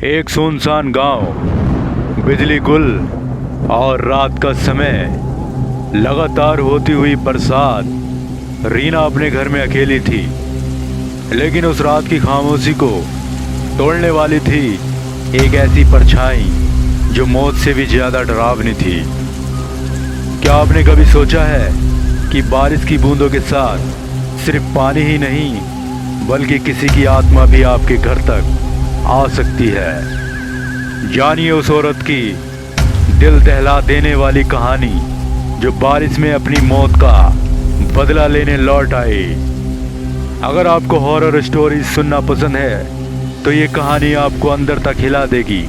एक सुनसान गांव, बिजली गुल और रात का समय, लगातार होती हुई बरसात। रीना अपने घर में अकेली थी, लेकिन उस रात की खामोशी को तोड़ने वाली थी एक ऐसी परछाई जो मौत से भी ज्यादा डरावनी थी। क्या आपने कभी सोचा है कि बारिश की बूंदों के साथ सिर्फ पानी ही नहीं बल्कि किसी की आत्मा भी आपके घर तक आ सकती है। जानिए उस औरत की दिल दहला देने वाली कहानी जो बारिश में अपनी मौत का बदला लेने लौट आई। अगर आपको हॉरर स्टोरी सुनना पसंद है तो ये कहानी आपको अंदर तक हिला देगी।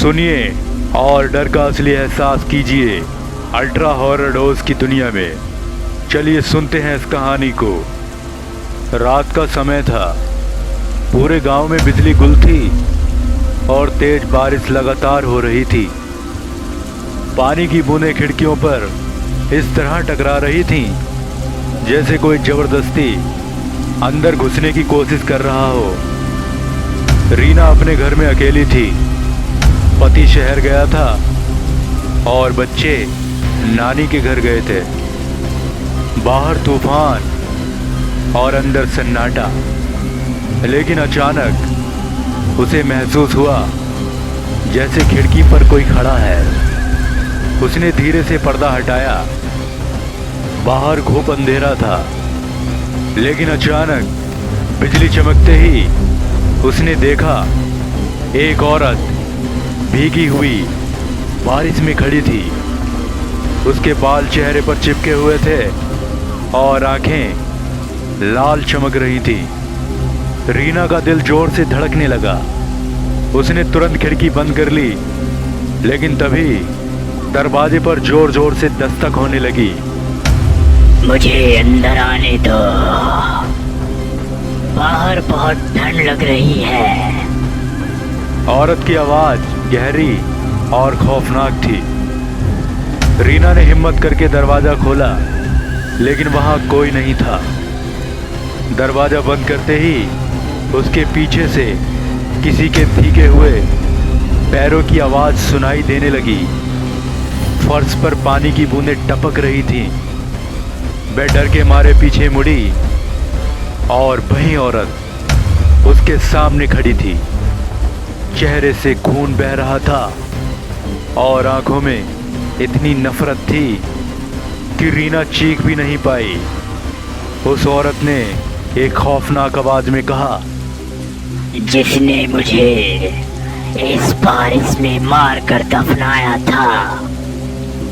सुनिए और डर का असली एहसास कीजिए अल्ट्रा हॉरर डोज की दुनिया में। चलिए सुनते हैं इस कहानी को। रात का समय था, पूरे गांव में बिजली गुल थी और तेज बारिश लगातार हो रही थी। पानी की बूंदें खिड़कियों पर इस तरह टकरा रही थीं जैसे कोई जबरदस्ती अंदर घुसने की कोशिश कर रहा हो। रीना अपने घर में अकेली थी। पति शहर गया था और बच्चे नानी के घर गए थे। बाहर तूफान और अंदर सन्नाटा। लेकिन अचानक उसे महसूस हुआ जैसे खिड़की पर कोई खड़ा है। उसने धीरे से पर्दा हटाया। बाहर घुप अंधेरा था, लेकिन अचानक बिजली चमकते ही उसने देखा एक औरत भीगी हुई बारिश में खड़ी थी। उसके बाल चेहरे पर चिपके हुए थे और आंखें लाल चमक रही थी। रीना का दिल जोर से धड़कने लगा। उसने तुरंत खिड़की बंद कर ली, लेकिन तभी दरवाजे पर जोर जोर से दस्तक होने लगी। मुझे अंदर आने दो, बाहर बहुत ठंड लग रही है। औरत की आवाज गहरी और खौफनाक थी। रीना ने हिम्मत करके दरवाजा खोला, लेकिन वहां कोई नहीं था। दरवाजा बंद करते ही उसके पीछे से किसी के भीगे हुए पैरों की आवाज सुनाई देने लगी। फर्श पर पानी की बूंदें टपक रही थीं। वह डर के मारे पीछे मुड़ी और वही औरत उसके सामने खड़ी थी। चेहरे से खून बह रहा था और आंखों में इतनी नफरत थी कि रीना चीख भी नहीं पाई। उस औरत ने एक खौफनाक आवाज में कहा, जिसने मुझे इस बारिश में मार कर दफनाया था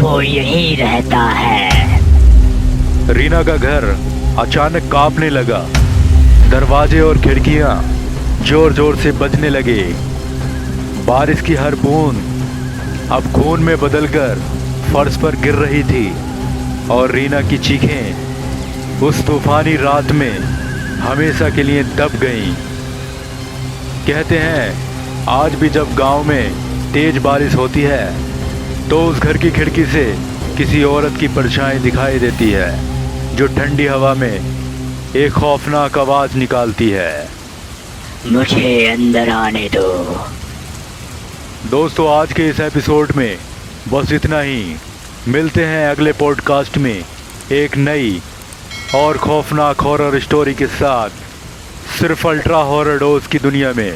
वो यहीं रहता है। रीना का घर अचानक कांपने लगा। दरवाजे और खिड़कियां जोर जोर से बजने लगे। बारिश की हर बूंद अब खून में बदलकर फर्श पर गिर रही थी और रीना की चीखें उस तूफानी रात में हमेशा के लिए दब गईं। कहते हैं आज भी जब गांव में तेज बारिश होती है तो उस घर की खिड़की से किसी औरत की परछाई दिखाई देती है जो ठंडी हवा में एक खौफनाक आवाज निकालती है। मुझे अंदर आने दो। दोस्तों, आज के इस एपिसोड में बस इतना ही। मिलते हैं अगले पॉडकास्ट में एक नई और खौफनाक हॉरर स्टोरी के साथ, सिर्फ अल्ट्रा हॉरर डोज की दुनिया में।